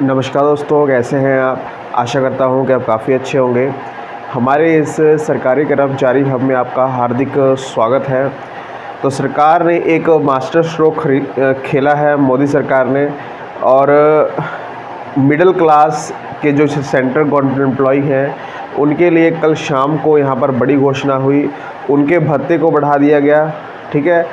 नमस्कार दोस्तों, कैसे हैं आप। आशा करता हूं कि आप काफ़ी अच्छे होंगे। हमारे इस सरकारी कर्मचारी हब में आपका हार्दिक स्वागत है। तो सरकार ने एक मास्टर स्ट्रोक खेला है मोदी सरकार ने, और मिडिल क्लास के जो सेंट्रल गवर्नमेंट एम्प्लॉई हैं उनके लिए कल शाम को यहां पर बड़ी घोषणा हुई। उनके भत्ते को बढ़ा दिया गया, ठीक है।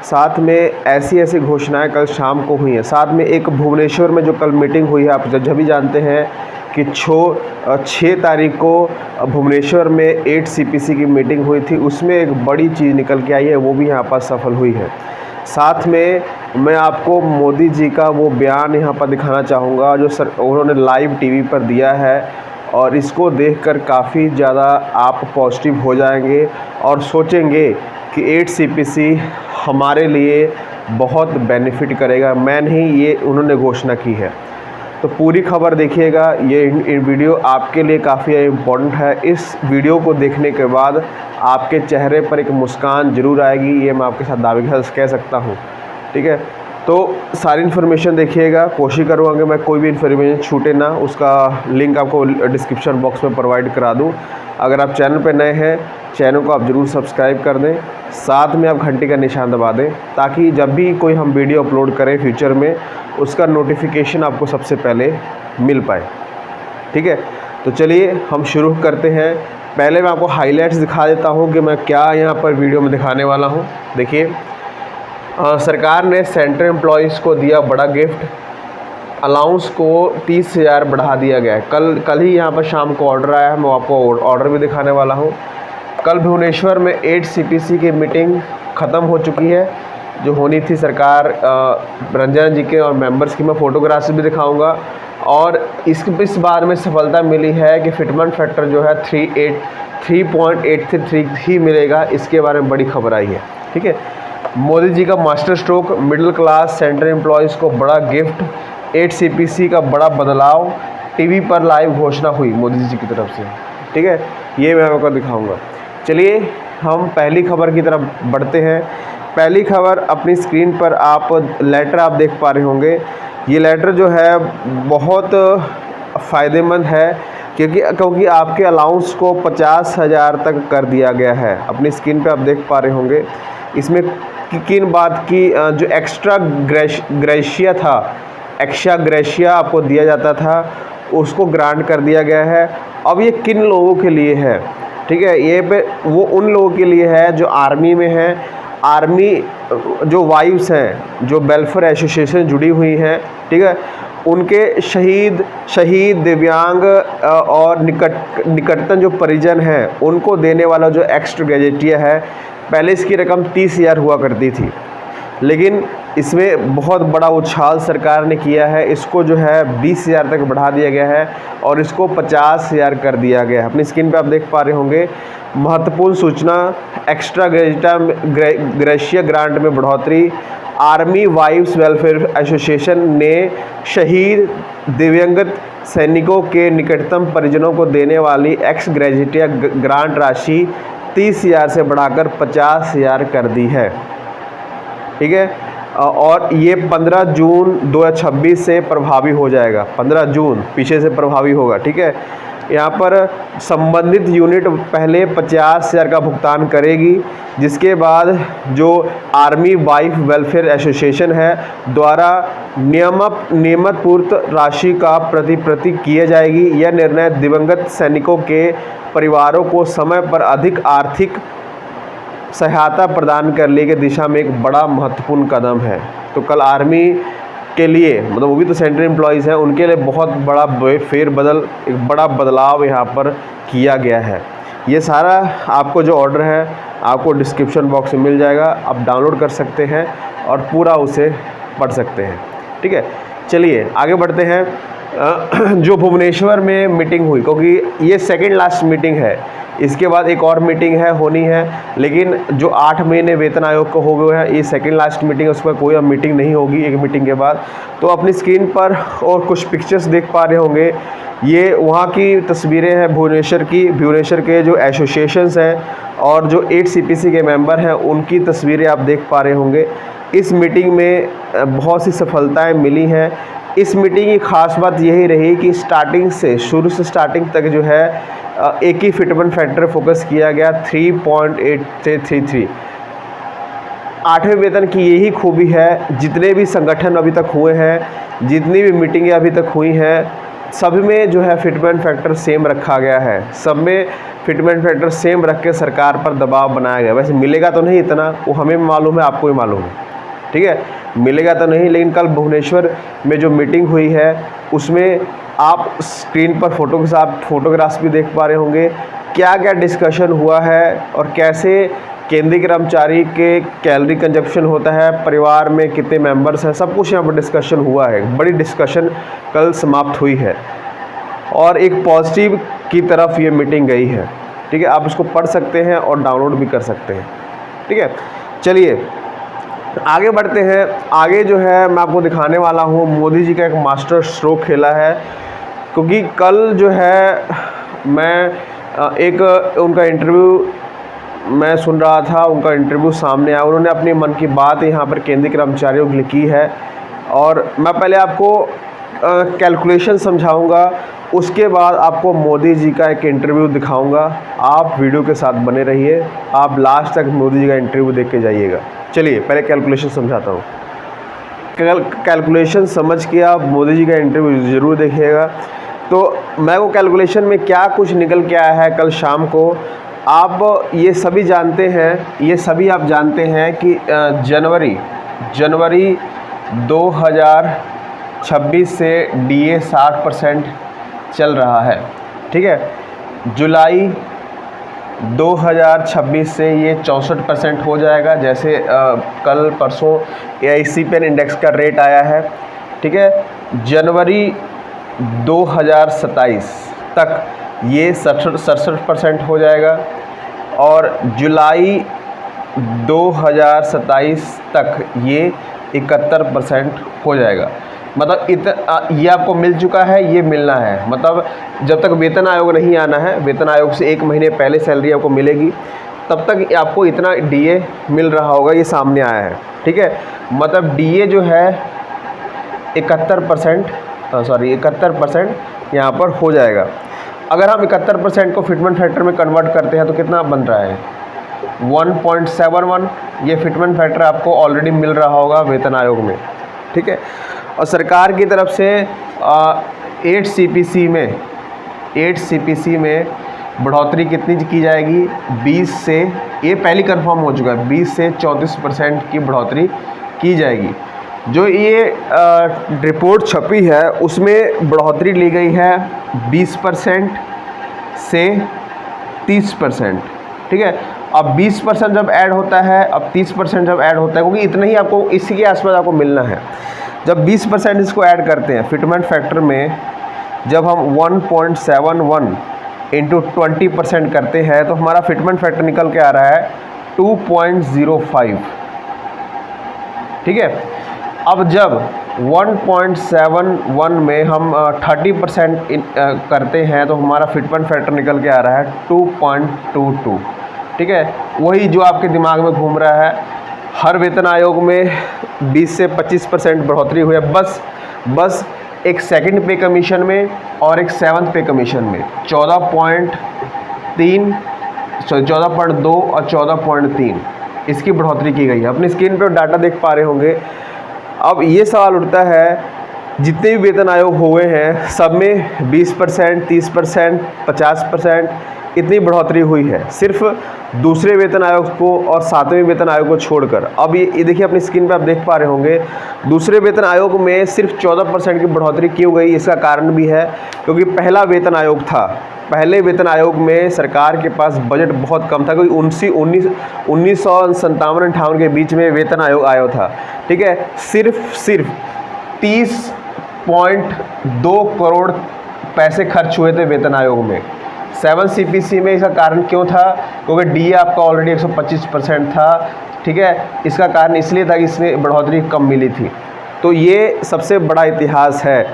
साथ में ऐसी घोषणाएं कल शाम को हुई हैं। साथ में एक भुवनेश्वर में जो कल मीटिंग हुई है, आप जब भी जानते हैं कि 6 तारीख को भुवनेश्वर में 8 CPC की मीटिंग हुई थी, उसमें एक बड़ी चीज़ निकल के आई है, वो भी यहाँ पर सफल हुई है। साथ में मैं आपको मोदी जी का वो बयान यहाँ पर दिखाना चाहूँगा जो उन्होंने लाइव टीवी पर दिया है, और इसको देखकर काफ़ी ज़्यादा आप पॉजिटिव हो जाएंगे और सोचेंगे कि 8 CPC हमारे लिए बहुत बेनिफिट करेगा। मैं नहीं, ये उन्होंने घोषणा की है। तो पूरी खबर देखिएगा, ये वीडियो आपके लिए काफ़ी इम्पोर्टेंट है। इस वीडियो को देखने के बाद आपके चेहरे पर एक मुस्कान ज़रूर आएगी, ये मैं आपके साथ दावे के साथ कह सकता हूँ, ठीक है। तो सारी इन्फॉर्मेशन देखिएगा, कोशिश करूँगा कि मैं कोई भी इन्फॉर्मेशन छूटे ना, उसका लिंक आपको डिस्क्रिप्शन बॉक्स में प्रोवाइड करा दूँ। अगर आप चैनल पर नए हैं, चैनल को आप ज़रूर सब्सक्राइब कर दें, साथ में आप घंटी का निशान दबा दें, ताकि जब भी कोई हम वीडियो अपलोड करें फ्यूचर में, उसका नोटिफिकेशन आपको सबसे पहले मिल पाए, ठीक है। तो चलिए हम शुरू करते हैं। पहले मैं आपको हाइलाइट्स दिखा देता हूं कि मैं क्या यहाँ पर वीडियो में दिखाने वाला हूं। देखिए, सरकार ने सेंट्रल एम्प्लॉयज़ को दिया बड़ा गिफ्ट। अलाउंस को 30,000 बढ़ा दिया गया है। कल ही यहाँ पर शाम को ऑर्डर आया है, मैं आपको ऑर्डर भी दिखाने वाला हूँ। कल भुवनेश्वर में 8 CPC की मीटिंग ख़त्म हो चुकी है, जो होनी थी सरकार रंजन जी के और मेंबर्स की। मैं फ़ोटोग्राफ्स भी दिखाऊंगा, और इस बार में सफलता मिली है कि फिटमेंट फैक्टर जो है 3.83 ही मिलेगा। इसके बारे में बड़ी खबर आई है, ठीक है। मोदी जी का master stroke, middle class central employees को बड़ा गिफ्ट, 8 CPC का बड़ा बदलाव, टीवी पर लाइव घोषणा हुई मोदी जी की तरफ से, ठीक है। ये मैं आपको दिखाऊंगा। चलिए हम पहली खबर की तरफ बढ़ते हैं। पहली खबर अपनी स्क्रीन पर आप लेटर आप देख पा रहे होंगे। ये लेटर जो है बहुत फ़ायदेमंद है, क्योंकि आपके अलाउंस को 50,000 तक कर दिया गया है। अपनी स्क्रीन पे आप देख पा रहे होंगे। इसमें किन बात की जो एक्स्ट्रा ग्रेशिया आपको दिया जाता था, उसको ग्रांट कर दिया गया है। अब ये किन लोगों के लिए है, ठीक है। ये वो उन लोगों के लिए है जो आर्मी में हैं। आर्मी जो वाइफ्स हैं, जो वेलफेयर एसोसिएशन जुड़ी हुई हैं, ठीक है, उनके शहीद दिव्यांग और निकटतम जो परिजन हैं, उनको देने वाला जो एक्स्ट्रा ग्रेजुएटिया है। पहले इसकी रकम 30,000 हुआ करती थी, लेकिन इसमें बहुत बड़ा उछाल सरकार ने किया है। इसको जो है 20,000 तक बढ़ा दिया गया है, और इसको 50,000 कर दिया गया है। अपनी स्क्रीन पे आप देख पा रहे होंगे। महत्वपूर्ण सूचना, एक्स्ट्रा ग्रेशिया ग्रांट में बढ़ोतरी। आर्मी वाइव्स वेलफेयर एसोसिएशन ने शहीद दिव्यांगत सैनिकों के निकटतम परिजनों को देने वाली एक्स ग्रेजुएटिया ग्रांट राशि 30,000 से बढ़ाकर 50,000 कर दी है, ठीक है। और ये 15 जून 2026 से प्रभावी हो जाएगा। 15 जून पीछे से प्रभावी होगा, ठीक है। यहाँ पर संबंधित यूनिट पहले 50,000 का भुगतान करेगी, जिसके बाद जो आर्मी वाइफ वेलफेयर एसोसिएशन है द्वारा नियमित पूर्त राशि का प्रति किया जाएगी। यह निर्णय दिवंगत सैनिकों के परिवारों को समय पर अधिक आर्थिक सहायता प्रदान करने की दिशा में एक बड़ा महत्वपूर्ण कदम है। तो कल आर्मी के लिए, मतलब वो भी तो सेंट्रल एम्प्लॉयज़ हैं, उनके लिए बहुत बड़ा एक बड़ा बदलाव यहाँ पर किया गया है। ये सारा आपको जो ऑर्डर है आपको डिस्क्रिप्शन बॉक्स में मिल जाएगा, आप डाउनलोड कर सकते हैं और पूरा उसे पढ़ सकते हैं, ठीक है। चलिए आगे बढ़ते हैं। जो भुवनेश्वर में मीटिंग हुई, क्योंकि ये सेकेंड लास्ट मीटिंग है, इसके बाद एक और मीटिंग होनी है, लेकिन जो 8 महीने वेतन आयोग को हो गए हैं, ये सेकेंड लास्ट मीटिंग है, उस पर कोई अब मीटिंग नहीं होगी एक मीटिंग के बाद। तो अपनी स्क्रीन पर और कुछ पिक्चर्स देख पा रहे होंगे। ये वहाँ की तस्वीरें हैं भुवनेश्वर के जो एसोसिएशंस हैं और जो 8 CPC के मेंबर हैं, उनकी तस्वीरें आप देख पा रहे होंगे। इस मीटिंग में बहुत सी सफलताएं मिली हैं। इस मीटिंग की ख़ास बात यही रही कि स्टार्टिंग से शुरू से स्टार्टिंग तक जो है एक ही फिटमेंट फैक्टर फोकस किया गया 3.8 से 33। 8वें वेतन की यही खूबी है, जितने भी संगठन अभी तक हुए हैं, जितनी भी मीटिंगें अभी तक हुई हैं, सब में जो है फिटमेंट फैक्टर सेम रखा गया है। सब में फिटमेंट फैक्टर सेम रख के सरकार पर दबाव बनाया गया। वैसे मिलेगा तो नहीं इतना, वो हमें भी मालूम है, आपको भी मालूम है, ठीक है, मिलेगा तो नहीं। लेकिन कल भुवनेश्वर में जो मीटिंग हुई है उसमें आप स्क्रीन पर फोटो के साथ फोटोग्राफ्स भी देख पा रहे होंगे, क्या क्या डिस्कशन हुआ है और कैसे केंद्रीय कर्मचारी के कैलोरी कंजप्शन होता है, परिवार में कितने मेंबर्स हैं, सब कुछ यहाँ पर डिस्कशन हुआ है। बड़ी डिस्कशन कल समाप्त हुई है और एक पॉजिटिव की तरफ ये मीटिंग गई है, ठीक है। आप इसको पढ़ सकते हैं और डाउनलोड भी कर सकते हैं, ठीक है। चलिए आगे बढ़ते हैं। आगे जो है मैं आपको दिखाने वाला हूँ, मोदी जी का एक मास्टर स्ट्रोक खेला है, क्योंकि कल जो है मैं एक उनका इंटरव्यू मैं सुन रहा था, उनका इंटरव्यू सामने आया, उन्होंने अपने मन की बात यहाँ पर केंद्रीय कर्मचारियों के लिए की है। और मैं पहले आपको कैलकुलेशन समझाऊंगा, उसके बाद आपको मोदी जी का एक इंटरव्यू दिखाऊंगा। आप वीडियो के साथ बने रहिए, आप लास्ट तक मोदी जी का इंटरव्यू देख के जाइएगा। चलिए पहले कैलकुलेशन समझाता हूँ। कैलकुलेशन समझ के आप मोदी जी का इंटरव्यू ज़रूर देखिएगा। तो मैं वो कैलकुलेशन में क्या कुछ निकल के आया है कल शाम को, आप ये सभी जानते हैं, ये सभी आप जानते हैं कि जनवरी 2026 से DA 60% चल रहा है, ठीक है। जुलाई 2026 से ये 64% हो जाएगा, जैसे कल परसों AIC पेन इंडेक्स का रेट आया है, ठीक है। जनवरी 2027 तक ये 67% हो जाएगा और जुलाई 2027 तक ये 71% हो जाएगा। मतलब ये आपको मिल चुका है, ये मिलना है। मतलब जब तक वेतन आयोग नहीं आना है, वेतन आयोग से 1 महीने पहले सैलरी आपको मिलेगी, तब तक आपको इतना DA मिल रहा होगा, ये सामने आया है, ठीक है। मतलब DA जो है 71% यहाँ पर हो जाएगा। अगर हम 71% को फिटमेंट फैक्टर में कन्वर्ट करते हैं तो कितना बन रहा है, 1.71। ये फिटमेंट फैक्टर आपको ऑलरेडी मिल रहा होगा वेतन आयोग में, ठीक है। और सरकार की तरफ से 8 CPC में बढ़ोतरी कितनी की जाएगी, 20 से, ये पहले कंफर्म हो चुका है, 20 से 34% की बढ़ोतरी की जाएगी। जो ये रिपोर्ट छपी है उसमें बढ़ोतरी ली गई है 20% से 30%, ठीक है। अब 20% जब ऐड होता है, अब 30% जब ऐड होता है, क्योंकि इतना ही आपको, इसी के आसपास आपको मिलना है। जब 20% इसको ऐड करते हैं फिटमेंट फैक्टर में, जब हम 1.71 इंटू 20% करते हैं तो हमारा फिटमेंट फैक्टर निकल के आ रहा है 2.05, ठीक है। अब जब 1.71 में हम 30% करते हैं तो हमारा फिटमेंट फैक्टर निकल के आ रहा है 2.22, ठीक है। वही जो आपके दिमाग में घूम रहा है, हर वेतन आयोग में 20 से 25% बढ़ोतरी हुई है, बस एक सेकंड पे कमीशन में और एक 7th पे कमीशन में 14.2 और 14.3 इसकी बढ़ोतरी की गई है। अपनी स्क्रीन पर डाटा देख पा रहे होंगे। अब ये सवाल उठता है, जितने भी वेतन आयोग हुए हैं सब में 20%, 30%, 50% इतनी बढ़ोतरी हुई है, सिर्फ दूसरे वेतन आयोग को और 7वें वेतन आयोग को छोड़कर। अब ये देखिए, अपनी स्क्रीन पे आप देख पा रहे होंगे, दूसरे वेतन आयोग में सिर्फ 14% की बढ़ोतरी क्यों गई। इसका कारण भी है क्योंकि पहला वेतन आयोग था, पहले वेतन आयोग में सरकार के पास बजट बहुत कम था, क्योंकि 1957-58 के बीच में वेतन आयोग आया था, ठीक है। सिर्फ 30.2 करोड़ पैसे खर्च हुए थे वेतन आयोग में। 7 CPC में इसका कारण क्यों था, क्योंकि DA आपका ऑलरेडी 125% था, ठीक है। इसका कारण इसलिए था कि इसमें बढ़ोतरी कम मिली थी। तो ये सबसे बड़ा इतिहास है।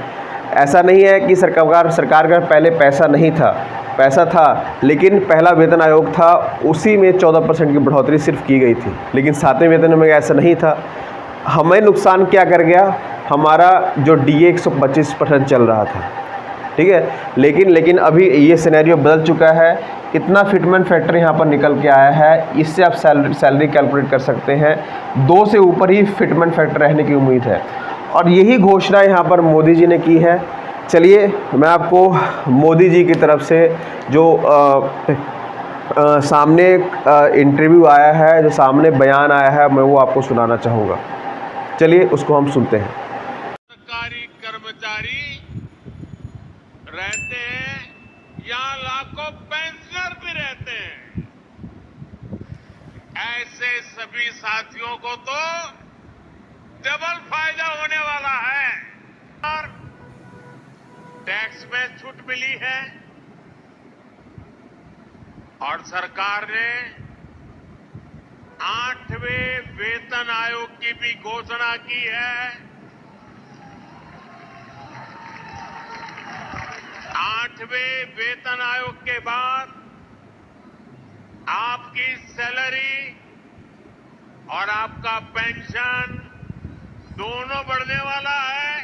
ऐसा नहीं है कि सरकार का पहले पैसा नहीं था, पैसा था, लेकिन पहला वेतन आयोग था, उसी में 14% की बढ़ोतरी सिर्फ की गई थी। लेकिन 7वें वेतन में ऐसा नहीं था। हमें नुकसान क्या कर गया, हमारा जो DA 125% चल रहा था, ठीक है। लेकिन अभी ये सिनेरियो बदल चुका है। इतना फिटमेंट फैक्टर यहाँ पर निकल के आया है, इससे आप सैलरी कैलकुलेट कर सकते हैं। 2 से ऊपर ही फिटमेंट फैक्टर रहने की उम्मीद है, और यही घोषणा यहाँ पर मोदी जी ने की है। चलिए मैं आपको मोदी जी की तरफ से जो सामने इंटरव्यू आया है, जो सामने बयान आया है, मैं वो आपको सुनाना चाहूँगा। चलिए उसको हम सुनते हैं। सरकारी कर्मचारी रहते हैं, यहाँ लाखों पेंशनर भी रहते हैं। ऐसे सभी साथियों को तो डबल फायदा होने वाला है। और टैक्स में छूट मिली है, और सरकार ने 8वें वेतन आयोग की भी घोषणा की है। 8वें वेतन आयोग के बाद आपकी सैलरी और आपका पेंशन दोनों बढ़ने वाला है।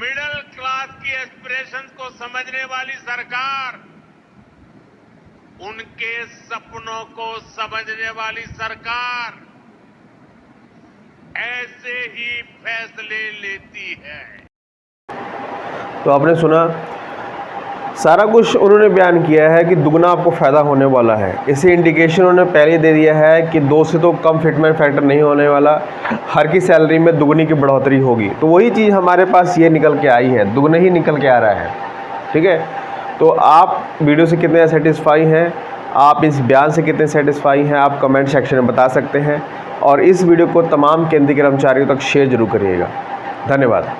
मिडिल क्लास की एस्पिरेशंस को समझने वाली सरकार, उनके सपनों को समझने वाली सरकार ऐसे ही फैसले लेती है। तो आपने सुना, सारा कुछ उन्होंने बयान किया है कि दुगना आपको फ़ायदा होने वाला है। इसे इंडिकेशन उन्होंने पहले दे दिया है कि 2 से तो कम फिटमेंट फैक्टर नहीं होने वाला, हर की सैलरी में दुगनी की बढ़ोतरी होगी। तो वही चीज़ हमारे पास ये निकल के आई है, दुगने ही निकल के आ रहा है, ठीक है। तो आप वीडियो से कितने सेटिस्फाई हैं, आप इस बयान से कितने सेटिस्फाई हैं, आप कमेंट सेक्शन में बता सकते हैं। और इस वीडियो को तमाम केंद्रीय कर्मचारियों तक शेयर जरूर करिएगा। धन्यवाद।